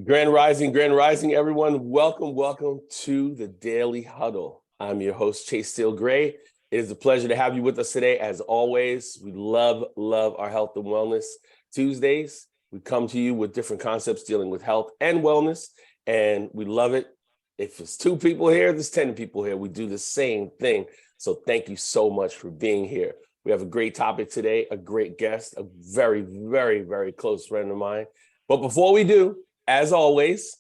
Grand Rising, everyone. Welcome to the Daily Huddle. I'm your host, Chase Steele Gray. It is a pleasure to have you with us today. As always, we love our health and wellness Tuesdays. We come to you with different concepts dealing with health and wellness, and we love it. If it's 2 people here, there's 10 people here. We do the same thing. So thank you so much for being here. We have a great topic today, a great guest, a very, very close friend of mine. But before we do, as always,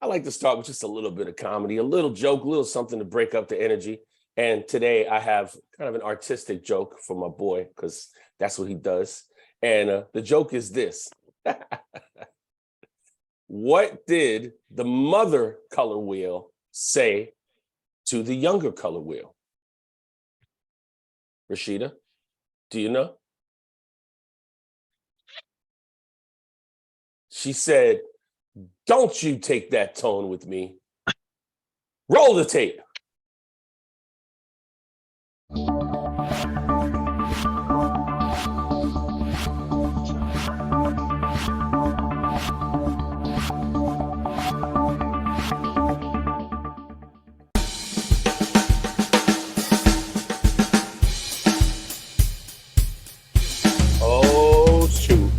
I like to start with just a little bit of comedy, a little joke, a little something to break up the energy. And today I have kind of an artistic joke for my boy, because that's what he does. And the joke is this. What did the mother color wheel say to the younger color wheel? Rashida, do you know? She said, "Don't you take that tone with me. Roll the tape." Oh, shoot.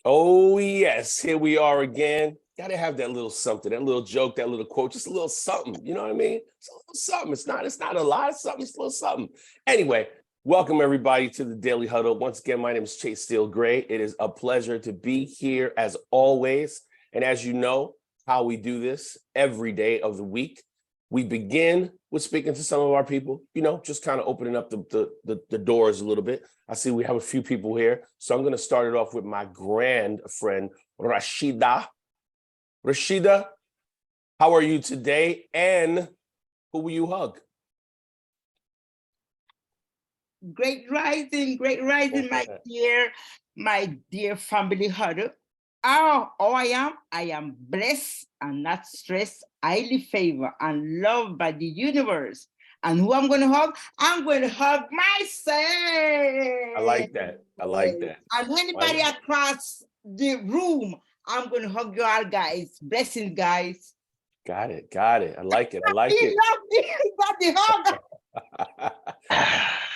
Oh, yes, here we are again. Got to have that little something, that little joke, that little quote, just a little something. You know what I mean? It's a little something. It's not a lot of something, it's a little something. Anyway, welcome everybody to the Daily Huddle. Once again, my name is Chase Steele Gray. It is a pleasure to be here as always. And as you know, how we do this every day of the week, we begin with speaking to some of our people, just kind of opening up the doors a little bit. I see we have a few people here. So I'm going to start it off with my grand friend, Rashida. Rashida, how are you today? And who will you hug? Great rising, my dear family Huddle. Oh, I am blessed and not stressed, highly favored and loved by the universe. And who I'm going to hug? I'm going to hug myself. I like that. And anybody across the room, I'm going to hug you all, guys. Blessings, guys. Got it. I like it. Got the hug.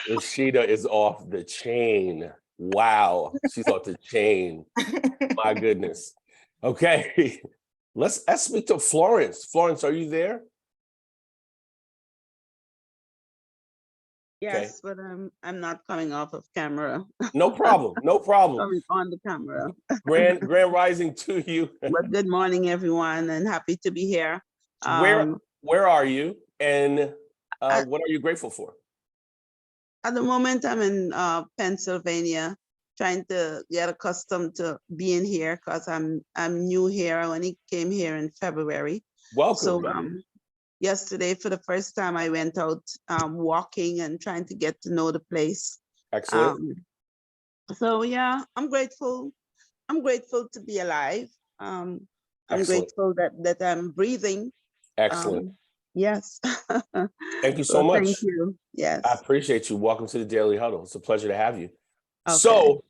Rashida is off the chain. Wow, she's off the chain. My goodness. Okay, let's speak to Florence. Florence, are you there? Yes, okay. But I'm not coming off of camera. No problem. Coming on the camera. Grand rising to you. But good morning, everyone, and happy to be here. Where are you, and what are you grateful for? At the moment, I'm in Pennsylvania, trying to get accustomed to being here because I'm new here. I only came here in February. Welcome. So yesterday, for the first time, I went out walking and trying to get to know the place. Excellent. So yeah, I'm grateful. I'm grateful to be alive. I'm grateful that I'm breathing. Excellent. Yes. Thank you so much. Thank you. Yes. I appreciate you. Welcome to the Daily Huddle. It's a pleasure to have you. Okay. So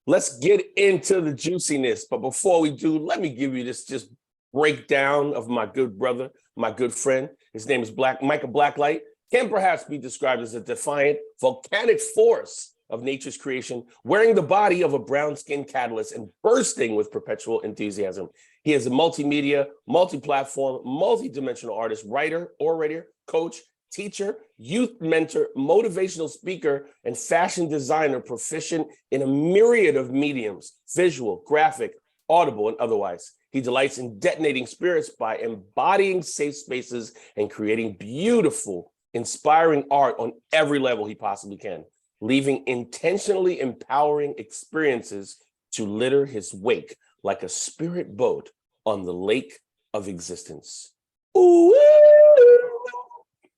let's get into the juiciness. But before we do, let me give you this just breakdown of my good brother, my good friend. His name is Micah BlackLight. Can perhaps be described as a defiant, volcanic force of nature's creation, wearing the body of a brown-skinned catalyst and bursting with perpetual enthusiasm. He is a multimedia, multi-platform, multi-dimensional artist, writer, orator, coach, teacher, youth mentor, motivational speaker, and fashion designer, proficient in a myriad of mediums, visual, graphic, audible, and otherwise. He delights in detonating spirits by embodying safe spaces and creating beautiful, inspiring art on every level he possibly can, leaving intentionally empowering experiences to litter his wake like a spirit boat on the lake of existence. Ooh.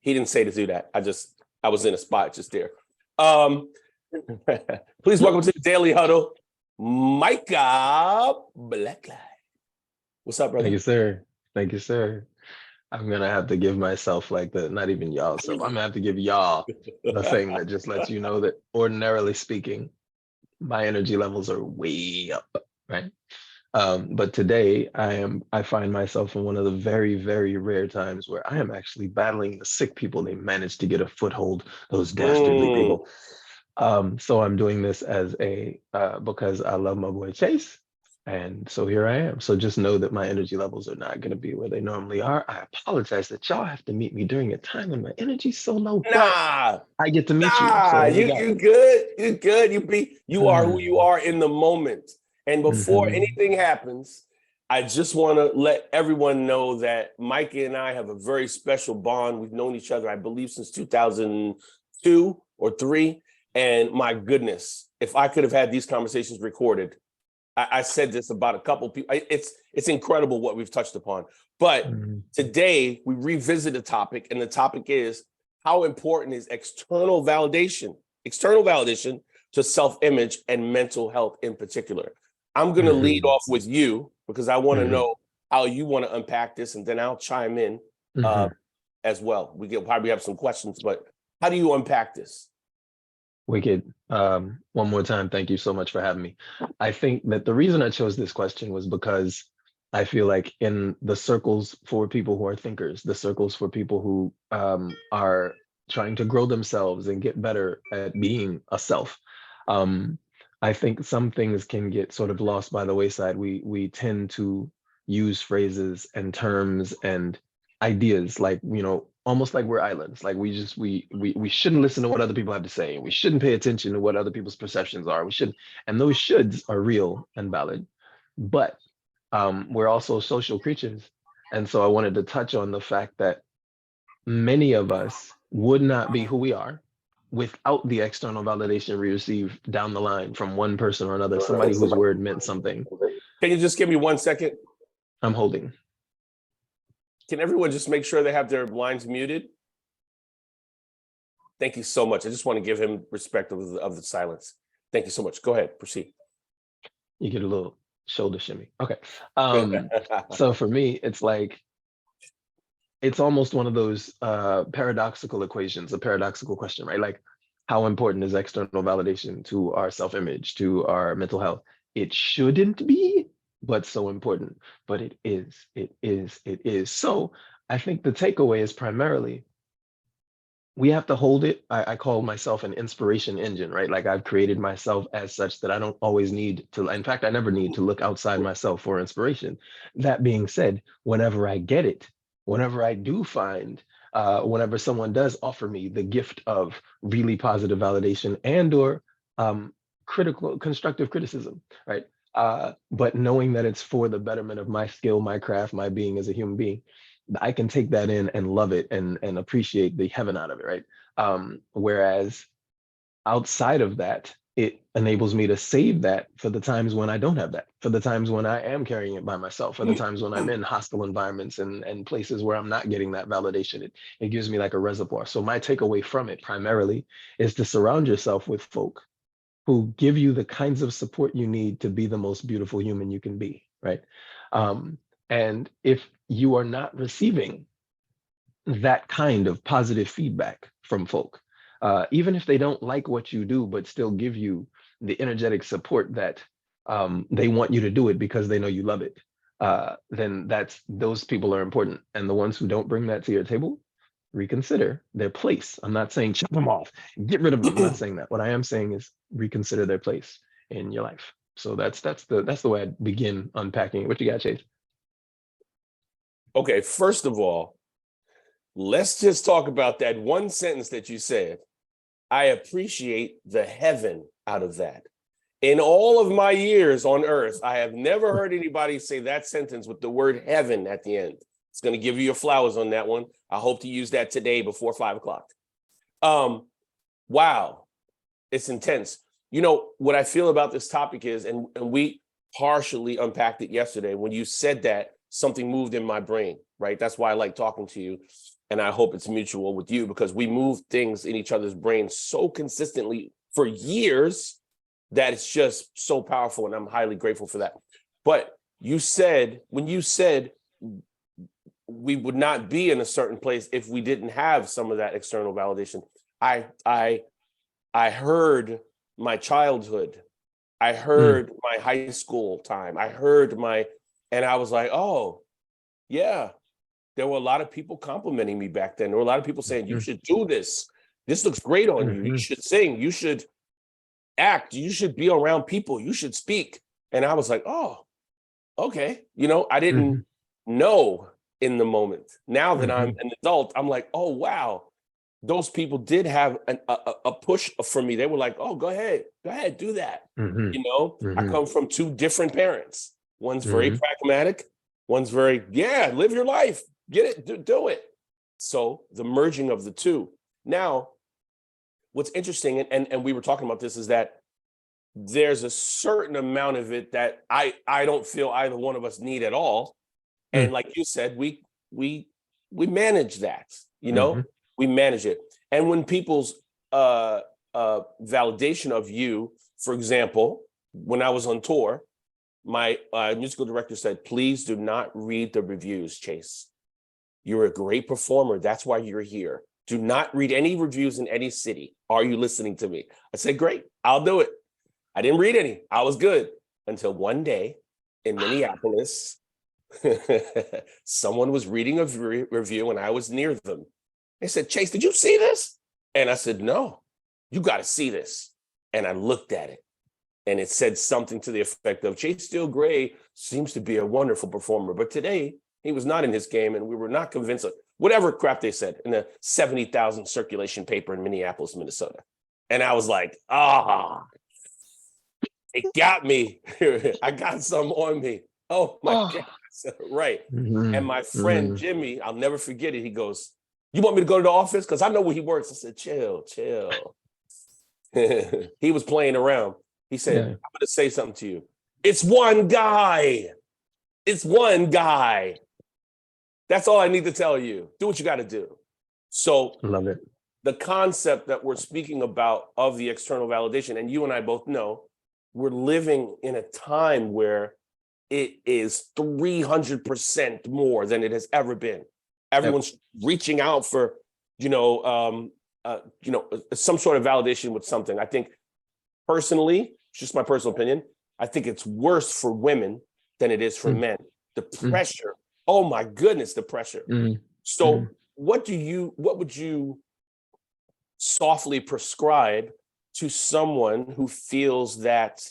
He didn't say to do that. I was in a spot just there. Please welcome to the Daily Huddle, Micah BlackLight. What's up, brother? Thank you, sir. I'm gonna have to give myself like the, not even y'all self, I'm gonna have to give y'all the thing that just lets you know that ordinarily speaking, my energy levels are way up, right? But today I find myself in one of the very, very rare times where I am actually battling the sick people. They managed to get a foothold, those dastardly people. So I'm doing this as a because I love my boy Chase. And so here I am. So just know that my energy levels are not going to be where they normally are. I apologize that y'all have to meet me during a time when my energy's so low, but Nah, I get to meet you. So nah, here we you go. good. You good. You are who you are in the moment. And before Mhm. anything happens, I just want to let everyone know that Micah and I have a very special bond. We've known each other, I believe, since 2002 or 3. And my goodness, if I could have had these conversations recorded, I said this about a couple people. It's incredible what we've touched upon. But Mhm. today we revisit a topic, and the topic is how important is external validation to self-image and mental health in particular. I'm going to lead Mhm. off with you because I want to Mhm. know how you want to unpack this, and then I'll chime in Mhm. as well. We get probably have some questions, but how do you unpack this? Wicked. One more time, thank you so much for having me. I think that the reason I chose this question was because I feel like in the circles for people who are thinkers, the circles for people who are trying to grow themselves and get better at being a self, um, I think some things can get sort of lost by the wayside. We tend to use phrases and terms and ideas like, almost like we're islands. Like we shouldn't listen to what other people have to say. We shouldn't pay attention to what other people's perceptions are. We shouldn't, and those shoulds are real and valid. But we're also social creatures. And so I wanted to touch on the fact that many of us would not be who we are without the external validation we receive down the line from one person or another, somebody whose word meant something. Can you just give me 1 second? I'm holding. Can everyone just make sure they have their lines muted? Thank you so much. I just want to give him respect of the silence. Thank you so much. Go ahead, proceed. You get a little shoulder shimmy. Okay. So for me, it's like, it's almost one of those paradoxical equations, a paradoxical question, right? Like, how important is external validation to our self-image, to our mental health? It shouldn't be, but so important. But it is, it is, it is. So I think the takeaway is primarily we have to hold it. I call myself an inspiration engine, right? Like I've created myself as such that I don't always need to, in fact, I never need to look outside myself for inspiration. That being said, whenever I get it, whenever I do find, whenever someone does offer me the gift of really positive validation and or critical, constructive criticism, right? But knowing that it's for the betterment of my skill, my craft, my being as a human being, I can take that in and love it and appreciate the heaven out of it, right? Whereas outside of that, it enables me to save that for the times when I don't have that, for the times when I am carrying it by myself, for the times when I'm in hostile environments and places where I'm not getting that validation. It gives me like a reservoir. So my takeaway from it primarily is to surround yourself with folk who give you the kinds of support you need to be the most beautiful human you can be, right? And if you are not receiving that kind of positive feedback from folk, even if they don't like what you do, but still give you the energetic support that they want you to do it because they know you love it, then those people are important. And the ones who don't bring that to your table, reconsider their place. I'm not saying chop them off, get rid of them. I'm not saying that. What I am saying is reconsider their place in your life. So that's the way I begin unpacking it. What you got, Chase? Okay, first of all, let's just talk about that one sentence that you said. I appreciate the heaven out of that. In all of my years on earth, I have never heard anybody say that sentence with the word heaven at the end. It's going to give you your flowers on that one. I hope to use that today before 5 o'clock. Wow, it's intense. You know, what I feel about this topic is, and we partially unpacked it yesterday, when you said that, something moved in my brain, right? That's why I like talking to you. And I hope it's mutual with you because we move things in each other's brains so consistently for years that it's just so powerful. And I'm highly grateful for that. But when you said we would not be in a certain place if we didn't have some of that external validation. I heard my childhood. I heard my high school time. I heard and I was like, oh, yeah. There were a lot of people complimenting me back then. There were a lot of people saying, you should do this. This looks great on you. You should sing. You should act. You should be around people. You should speak. And I was like, oh, okay. I didn't know in the moment. Now that I'm an adult, I'm like, oh, wow. Those people did have a push for me. They were like, oh, go ahead, do that. I come from two different parents. One's very pragmatic. One's very, live your life. Get it, do it. So the merging of the two. Now, what's interesting, and we were talking about this, is that there's a certain amount of it that I don't feel either one of us need at all. And like you said, we manage that, we manage it. And when people's validation of you, for example, when I was on tour, my musical director said, please do not read the reviews, Chase. You're a great performer. That's why you're here. Do not read any reviews in any city. Are you listening to me? I said, great, I'll do it. I didn't read any. I was good until one day in Minneapolis, someone was reading a review and I was near them. They said, Chase, did you see this? And I said, no, you got to see this. And I looked at it and it said something to the effect of, Chase Steele Gray seems to be a wonderful performer, but today he was not in his game and we were not convinced of whatever crap they said in the 70,000 circulation paper in Minneapolis, Minnesota. And I was like, it got me. I got some on me. Oh my God. Right. And my friend Jimmy, I'll never forget it. He goes, you want me to go to the office? Because I know where he works. I said, chill. He was playing around. He said, I'm going to say something to you. It's one guy. It's one guy. That's all I need to tell you. Do what you got to do. So love it. The concept that we're speaking about of the external validation, and you and I both know, we're living in a time where it is 300% more than it has ever been. Everyone's reaching out for, some sort of validation with something. I think personally, just my personal opinion, I think it's worse for women than it is for men. The pressure. Oh my goodness, the pressure. So what would you softly prescribe to someone who feels that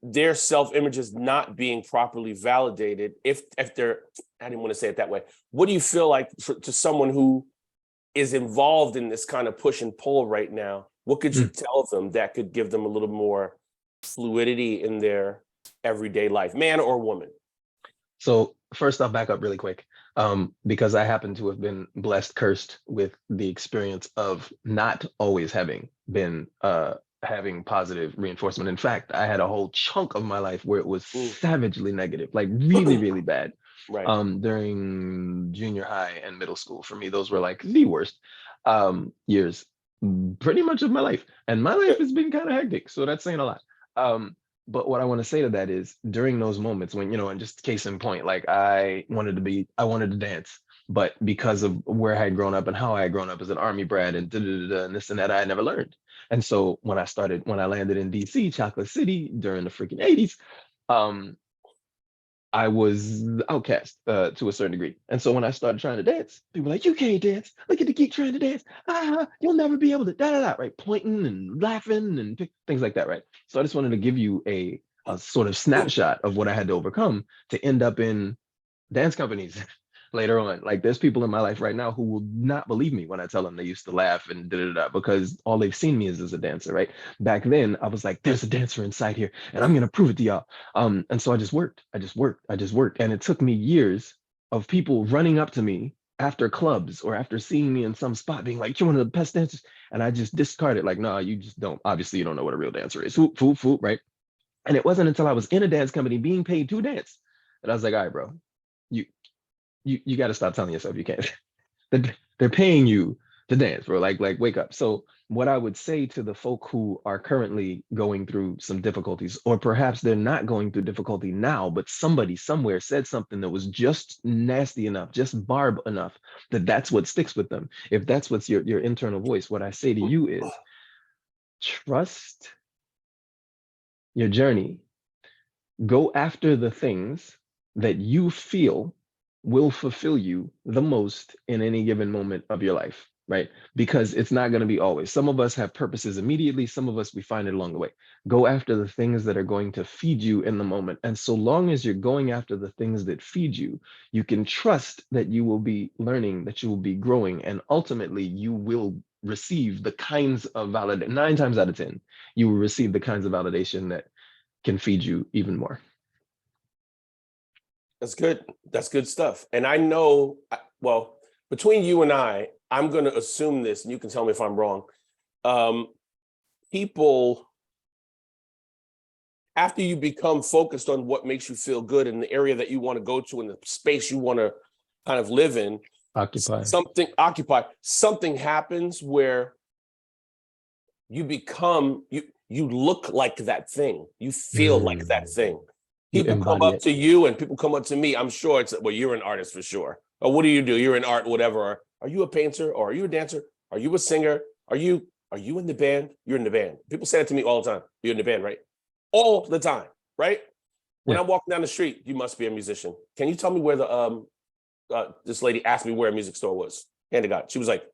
their self-image is not being properly validated if they're, I didn't want to say it that way. What do you feel like to someone who is involved in this kind of push and pull right now? What could you tell them that could give them a little more fluidity in their everyday life, man or woman? So first I'll back up really quick, because I happen to have been cursed with the experience of not always having been having positive reinforcement. In fact, I had a whole chunk of my life where it was savagely negative, like really, really bad. Right. During junior high and middle school. For me, those were like the worst years pretty much of my life. And my life has been kind of hectic. So that's saying a lot. But what I want to say to that is during those moments when, and just case in point, like I wanted to dance, but because of where I had grown up and how I had grown up as an Army brat and and this and that, I had never learned. And so when I landed in DC, Chocolate City during the freaking 80s, I was outcast to a certain degree. And so when I started trying to dance, people were like, you can't dance. Look at the geek trying to dance. You'll never be able to, right? Pointing and laughing and things like that, right? So I just wanted to give you a sort of snapshot of what I had to overcome to end up in dance companies later on. Like there's people in my life right now who will not believe me when I tell them they used to laugh and because all they've seen me is as a dancer, right? Back then I was like, there's a dancer inside here and I'm going to prove it to y'all. And so I just worked. And it took me years of people running up to me after clubs or after seeing me in some spot being like, you're one of the best dancers. And I just discarded like, no, you just don't. Obviously you don't know what a real dancer is. Foop, right? And it wasn't until I was in a dance company being paid to dance that I was like, all right, bro, you got to stop telling yourself you can't. They're paying you to dance, bro. Like wake up. So what I would say to the folk who are currently going through some difficulties, or perhaps they're not going through difficulty now, but somebody somewhere said something that was just nasty enough, just barb enough, that that's what sticks with them. If that's what's your internal voice, what I say to you is trust your journey. Go after the things that you feel will fulfill you the most in any given moment of your life, right? Because it's not going to be always. Some of us have purposes immediately. Some of us, we find it along the way. Go after the things that are going to feed you in the moment. And so long as you're going after the things that feed you, you can trust that you will be learning, that you will be growing, and ultimately you will receive the kinds of validation. 9 times out of 10, you will receive the kinds of validation that can feed you even more. That's good. That's good stuff. And I know, well, between you and I'm going to assume this, and you can tell me if I'm wrong. People, after you become focused on what makes you feel good in the area that you want to go to, in the space you want to kind of live in, something happens where you become, you look like that thing. You feel like that thing. People come up to you and people come up to me. I'm sure it's, well, you're an artist for sure. Or what do? You're in art, whatever. Or are you a painter? Or are you a dancer? Are you a singer? Are you in the band? You're in the band. People say that to me all the time. You're in the band, right? All the time, right? When I'm walking down the street, you must be a musician. Can you tell me where the this lady asked me where a music store was? Hand to God. She was like,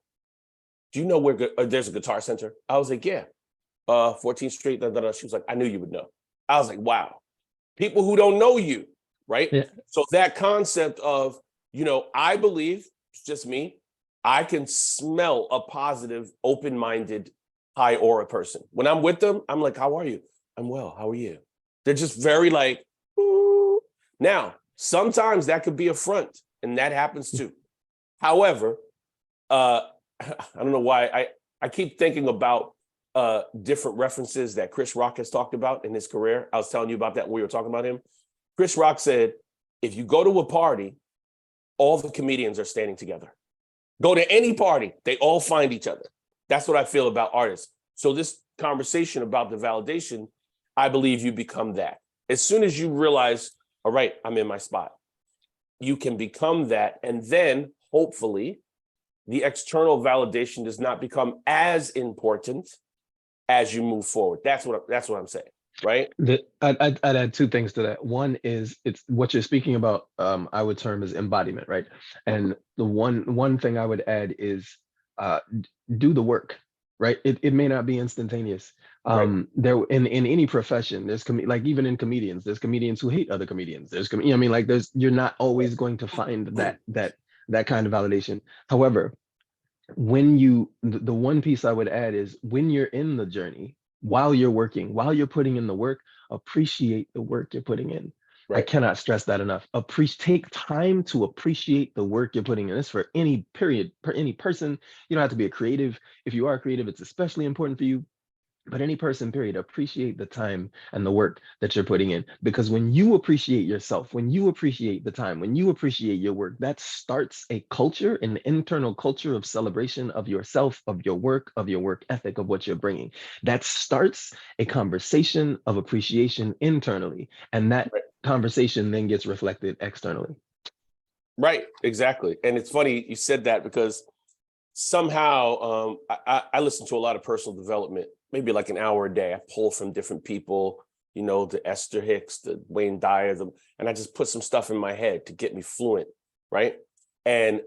do you know where there's a Guitar Center? I was like, yeah. 14th Street. She was like, I knew you would know. I was like, wow. People who don't know you, right? Yeah. So that concept of, I believe, it's just me, I can smell a positive, open-minded, high aura person. When I'm with them, I'm like, how are you? I'm well, how are you? They're just very like, ooh. Now, sometimes that could be a front, and that happens too. However, I don't know why, I keep thinking about different references that Chris Rock has talked about in his career. I was telling you about that when we were talking about him. Chris Rock said, if you go to a party, all the comedians are standing together. Go to any party, they all find each other. That's what I feel about artists. So this conversation about the validation, I believe you become that. As soon as you realize, all right, I'm in my spot, you can become that. And then hopefully the external validation does not become as important as you move forward. That's what I'm saying, right? I'd add 2 things to that. One is, it's what you're speaking about, I would term as embodiment, right? And the one thing I would add is do the work, right? It may not be instantaneous. Right. There in any profession, there's like even in comedians, there's comedians who hate other comedians. There's you're not always going to find that kind of validation. However, when the one piece I would add is, when you're in the journey, while you're working, while you're putting in the work, appreciate the work you're putting in. Right. I cannot stress that enough. Take time to appreciate the work you're putting in. This for any period, for any person. You don't have to be a creative. If you are a creative, it's especially important for you. But any person, period, appreciate the time and the work that you're putting in. Because when you appreciate yourself, when you appreciate the time, when you appreciate your work, that starts a culture, an internal culture of celebration of yourself, of your work ethic, of what you're bringing. That starts a conversation of appreciation internally. And that conversation then gets reflected externally. Right, exactly. And it's funny you said that, because somehow I listen to a lot of personal development, maybe like an hour a day. I pull from different people, the Esther Hicks, the Wayne Dyer, and I just put some stuff in my head to get me fluent, right? And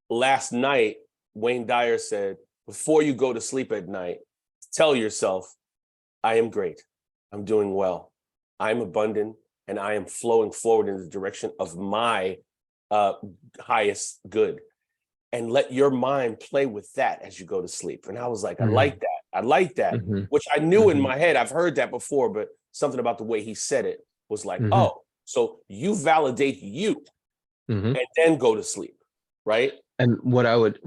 last night, Wayne Dyer said, before you go to sleep at night, tell yourself, I am great, I'm doing well, I'm abundant, and I am flowing forward in the direction of my highest good. And let your mind play with that as you go to sleep. And I was like, I like that, which I knew in my head. I've heard that before, but something about the way he said it was like, oh, so you validate you and then go to sleep, right? And what I would,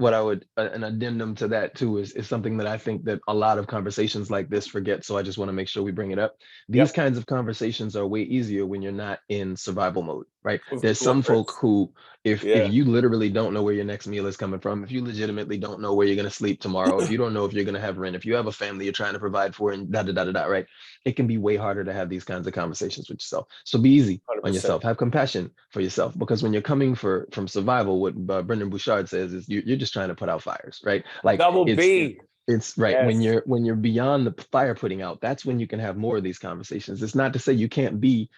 an addendum to that too, is something that I think that a lot of conversations like this forget. So I just want to make sure we bring it up. These kinds of conversations are way easier when you're not in survival mode, right? There's some folk who If you literally don't know where your next meal is coming from, if you legitimately don't know where you're going to sleep tomorrow, if you don't know if you're going to have rent, if you have a family you're trying to provide for, and right? It can be way harder to have these kinds of conversations with yourself. So be easy 100%. on yourself. Have compassion for yourself, because when you're coming from survival, what Brendan Bouchard says is you're just trying to put out fires, right? Like Double B. It's right. Yes. When you're beyond the fire putting out, that's when you can have more of these conversations. It's not to say you can't be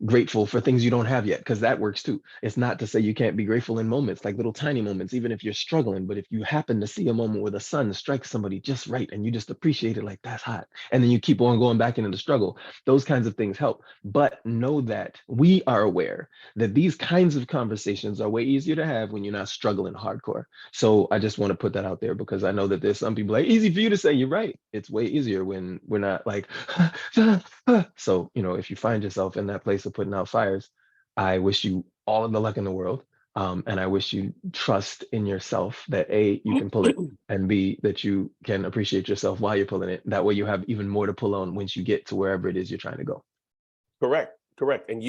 grateful for things you don't have yet, because that works too. It's not to say you can't be grateful in moments, like little tiny moments, even if you're struggling. But if you happen to see a moment where the sun strikes somebody just right and you just appreciate it, like that's hot, and then you keep on going back into the struggle, those kinds of things help. But know that we are aware that these kinds of conversations are way easier to have when you're not struggling hardcore. So I just want to put that out there, because I know that there's some people like, easy for you to say. You're right. It's way easier when we're not like, so, if you find yourself in that place of putting out fires, I wish you all of the luck in the world. And I wish you trust in yourself that A, you can pull it, and B, that you can appreciate yourself while you're pulling it. That way you have even more to pull on once you get to wherever it is you're trying to go. Correct. And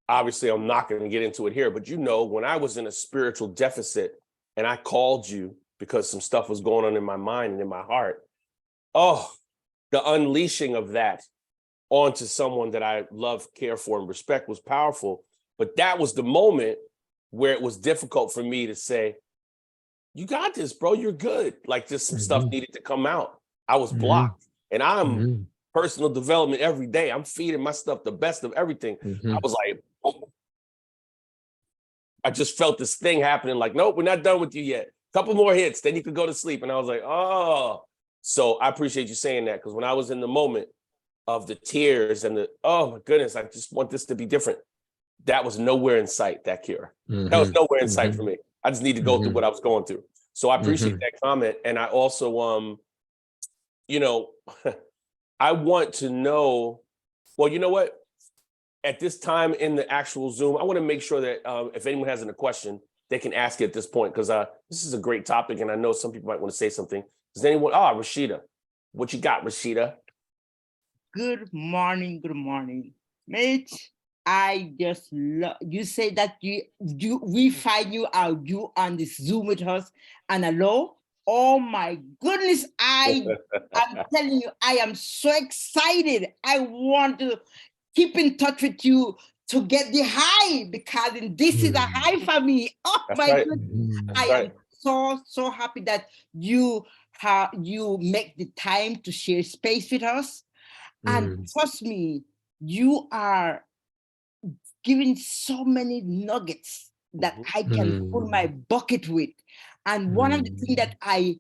obviously I'm not going to get into it here, but when I was in a spiritual deficit and I called you because some stuff was going on in my mind and in my heart, the unleashing of that onto someone that I love, care for, and respect was powerful. But that was the moment where it was difficult for me to say, you got this, bro, you're good. Like, just some stuff needed to come out. I was blocked. And I'm personal development every day. I'm feeding my stuff the best of everything. I was like, I just felt this thing happening, like, nope, we're not done with you yet. Couple more hits, then you could go to sleep. And I was like, so I appreciate you saying that, because when I was in the moment of the tears and oh my goodness, I just want this to be different, that was nowhere in sight, that cure. That was nowhere in sight for me. I just need to go through what I was going through. So I appreciate that comment. And I also, I want to know, well, you know what? At this time in the actual Zoom, I want to make sure that if anyone has a question, they can ask it at this point, because this is a great topic, and I know some people might want to say something. Does anyone? Rashida, what you got, Rashida? Good morning, Mitch. I just love you say that we find you out, you on this Zoom with us, and hello. Oh my goodness, I'm telling you, I am so excited. I want to keep in touch with you to get the high, because this is a high for me. Oh, that's my right. goodness. I am so happy that you make the time to share space with us. And trust me, you are giving so many nuggets that I can fill my bucket with. And one of the things that I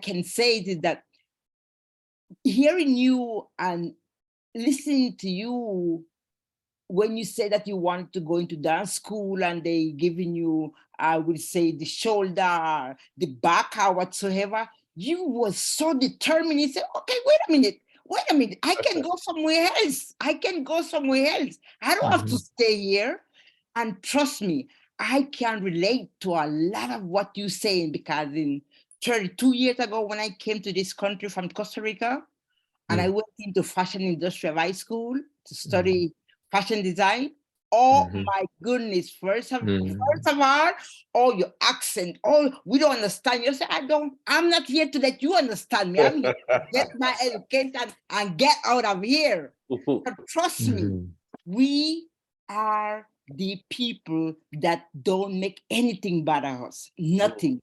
can say is that hearing you and listening to you, when you say that you wanted to go into dance school and they giving you, I would say, the shoulder, the back, or whatsoever, you were so determined. You said, okay, wait a minute, I can go somewhere else. I don't have to stay here. And trust me, I can relate to a lot of what you're saying, because in 32 years ago, when I came to this country from Costa Rica, and I went into fashion industry high school to study fashion design. Oh my goodness! First of all, your accent. Oh, we don't understand. You say, I'm not here to let you understand me. I'm here to get my education and get out of here. But trust me, we are the people that don't make anything bother us. Nothing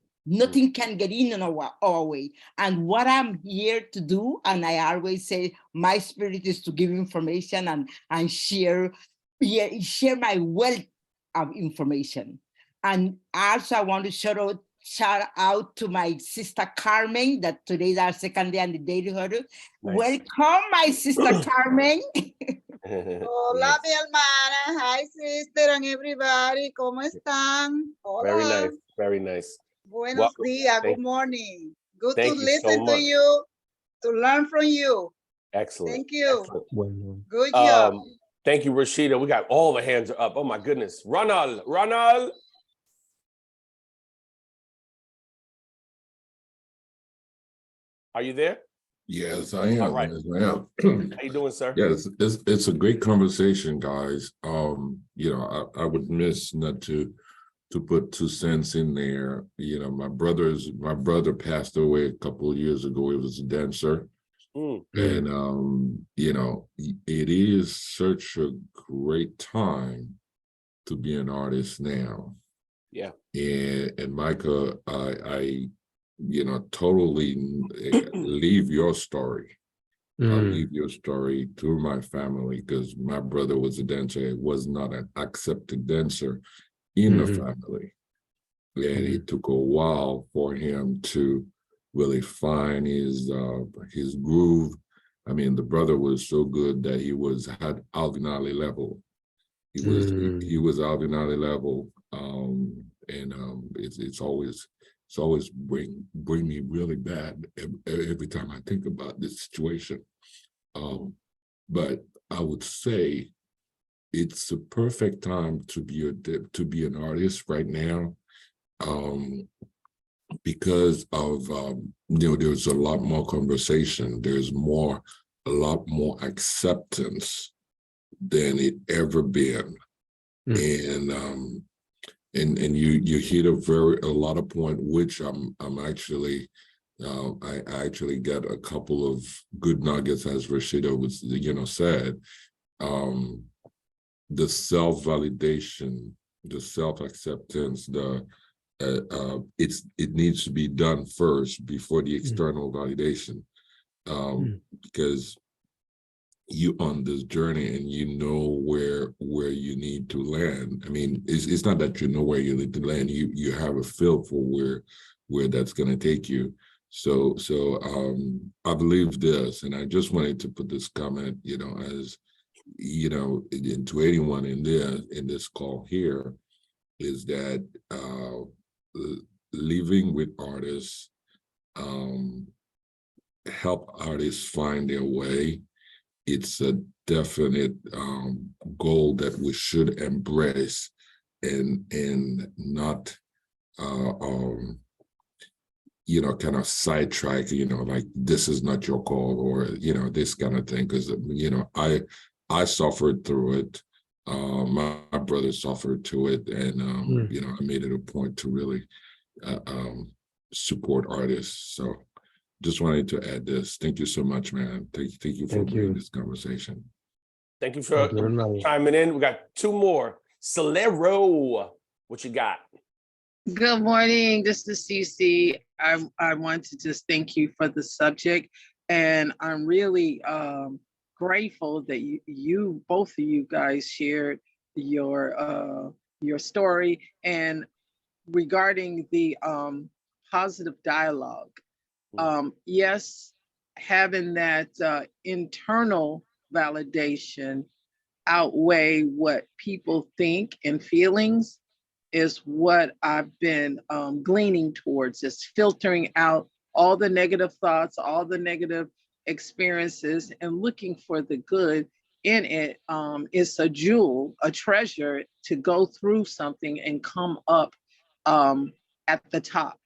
can get in our way. And what I'm here to do, and I always say, my spirit is to give information and share my wealth of information. And also I want to shout out to my sister Carmen, that today is our second day on the Daily Huddle. Nice. Welcome, my sister Carmen. Hola, mi hermana. Hi, sister, and everybody. ¿Cómo están? Hola. Very nice. Buenos días. Good morning. Good to listen to you, to learn from you. Excellent. Thank you. Excellent. Good job. Thank you, Rashida. We got all the hands are up. Oh my goodness. Ronald. Are you there? Yes, I am. All right. Yes, I am. How you doing, sir? Yes, it's a great conversation, guys. I would miss not to put 2 cents in there. My brother passed away a couple of years ago. He was a dancer. And it is such a great time to be an artist now. Yeah. And Micah, I totally leave your story. I'll leave your story to my family, because my brother was a dancer. He was not an accepted dancer in the family. And it took a while for him to really find his groove. I mean, the brother was so good that he was at Alvinale level. He was Alvinale level. It's always bring me really bad every time I think about this situation. But I would say it's the perfect time to be an artist right now, because of there's a lot more conversation. There's a lot more acceptance than it ever been. And you hit a lot of point, which I'm actually I actually got a couple of good nuggets, as Rashida was said. The self-validation, the self-acceptance, it needs to be done first before the external validation, because you on this journey and you know where you need to land. I mean, it's not that you know where you need to land. You have a feel for where that's going to take you. So I believe this, and I just wanted to put this comment, as into anyone in this call here, is that living with artists, help artists find their way. It's a definite goal that we should embrace, and not kind of sidetrack, like this is not your call, or this kind of thing. Because I suffered through it. My brother suffered to it, and I made it a point to really support artists. So just wanted to add this. Thank you so much, man. Thank you for bringing this conversation. Thank you for chiming in. We got two more. Solero, what you got? Good morning. This is Cece. I want to just thank you for the subject, and I'm really grateful that you both of you guys shared your story, and regarding the positive dialogue. Yes, having that internal validation outweigh what people think and feelings is what I've been gleaning towards, is filtering out all the negative thoughts, all the negative experiences, and looking for the good in it. It's a jewel, a treasure to go through something and come up at the top.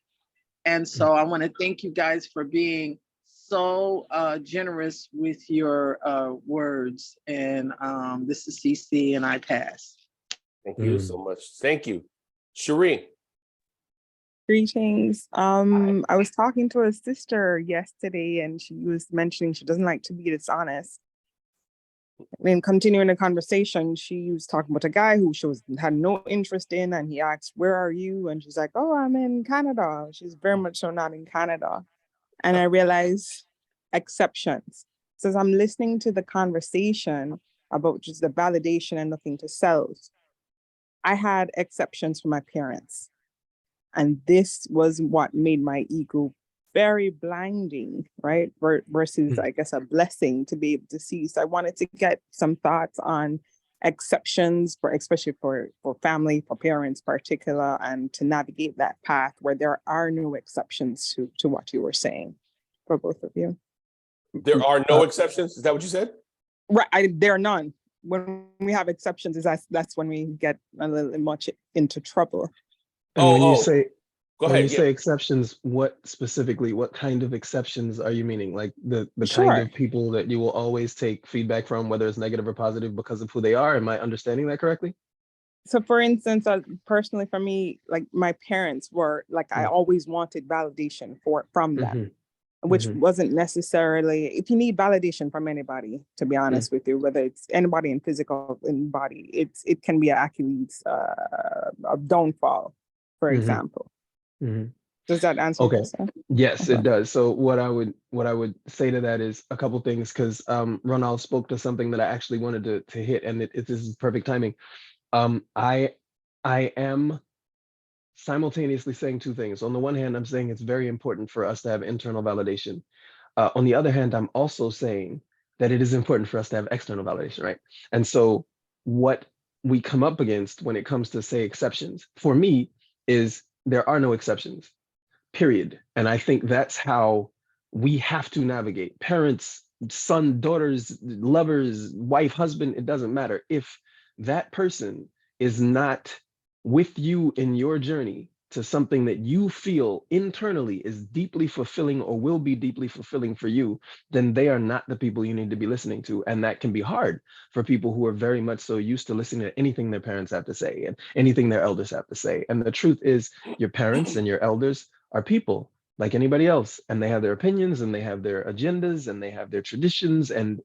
And so I want to thank you guys for being so generous with your words. And this is CC, and I pass. Thank you so much. Thank you. Shireen. Greetings. I was talking to a sister yesterday, and she was mentioning she doesn't like to be dishonest. And continuing the conversation, she was talking about a guy who she had no interest in, and he asked, "Where are you?" And she's like, "Oh, I'm in Canada." She's very much so not in Canada. And I realized exceptions. So as I'm listening to the conversation about just the validation and nothing to self, I had exceptions for my parents. And this was what made my ego very blinding, right? Versus, I guess, a blessing to be able to see. So I wanted to get some thoughts on exceptions, especially for family, for parents particular, and to navigate that path where there are no exceptions to what you were saying for both of you. There are no exceptions? Is that what you said? Right, there are none. When we have exceptions, that's when we get a little much into trouble. And when you say Go when ahead. you say exceptions, what specifically, what kind of exceptions are you meaning? Like the kind Sure. of people that you will always take feedback from, whether it's negative or positive, because of who they are? Am I understanding that correctly? So for instance, personally for me, like my parents were like, I always wanted validation from them, which wasn't necessarily, if you need validation from anybody, to be honest with you, whether it's anybody in physical in body, it can be an Achilles of downfall, for example. Does that answer your question? Yes, it does. So what I would say to that is a couple things, because Ronald spoke to something that I actually wanted to hit, and this is perfect timing. I am simultaneously saying two things. On the one hand, I'm saying it's very important for us to have internal validation. On the other hand, I'm also saying that it is important for us to have external validation, right? And so what we come up against when it comes to, say, exceptions, for me, is there are no exceptions, period. And I think that's how we have to navigate. Parents, son, daughters, lovers, wife, husband, it doesn't matter. If that person is not with you in your journey to something that you feel internally is deeply fulfilling or will be deeply fulfilling for you, then they are not the people you need to be listening to. And that can be hard for people who are very much so used to listening to anything their parents have to say and anything their elders have to say. And the truth is, your parents and your elders are people like anybody else, and they have their opinions and they have their agendas and they have their traditions, and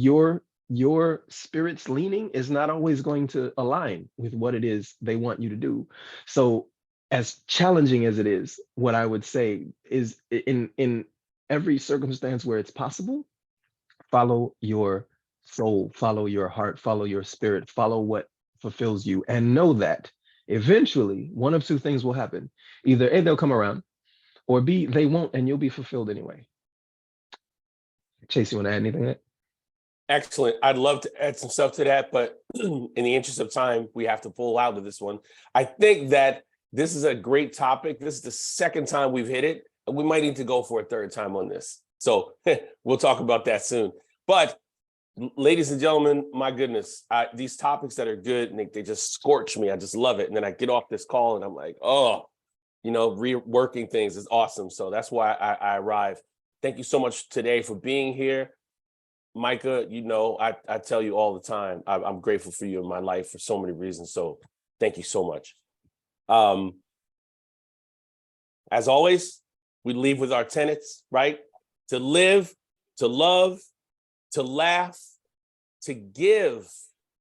your spirit's leaning is not always going to align with what it is they want you to do. So as challenging as it is, what I would say is, in every circumstance where it's possible, follow your soul, follow your heart, follow your spirit, follow what fulfills you, and know that eventually one of two things will happen. Either A, they'll come around, or B, they won't, and you'll be fulfilled anyway. Chase, you want to add anything to that? Excellent. I'd love to add some stuff to that, but in the interest of time, we have to pull out of this one. I think that this is a great topic. This is the second time we've hit it, and we might need to go for a third time on this. So we'll talk about that soon. But ladies and gentlemen, my goodness, these topics that are good, and they just scorch me. I just love it. And then I get off this call and I'm like, oh, reworking things is awesome. So that's why I arrive. Thank you so much today for being here. Micah, I tell you all the time, I'm grateful for you in my life for so many reasons. So thank you so much. As always, we leave with our tenets, right? To live, to love, to laugh, to give.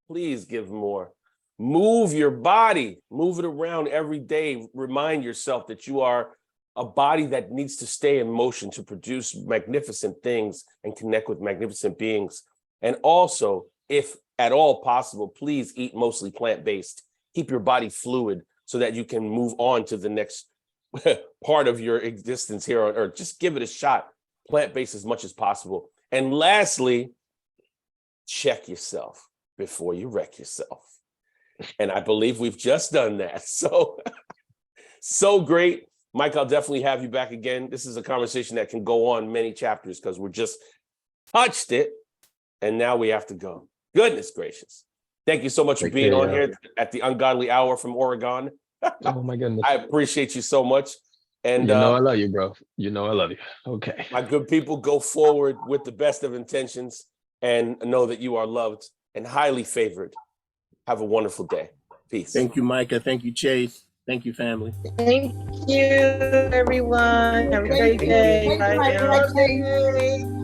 Please give more. Move your body, move it around every day. Remind yourself that you are a body that needs to stay in motion to produce magnificent things and connect with magnificent beings. And also, if at all possible, please eat mostly plant-based. Keep your body fluid so that you can move on to the next part of your existence here on Earth. Just give it a shot, plant-based as much as possible. And lastly, check yourself before you wreck yourself. And I believe we've just done that. So great. Mike, I'll definitely have you back again. This is a conversation that can go on many chapters because we're just touched it. And now we have to go. Goodness gracious. Thank you so much for being on here at the Ungodly Hour from Oregon. Oh my goodness. I appreciate you so much. And I love you, bro. I love you. Okay. My good people, go forward with the best of intentions and know that you are loved and highly favored. Have a wonderful day. Peace. Thank you, Micah. Thank you, Chase. Thank you, family. Thank you, everyone. Have a great day. Thank you, my Bye now. birthday.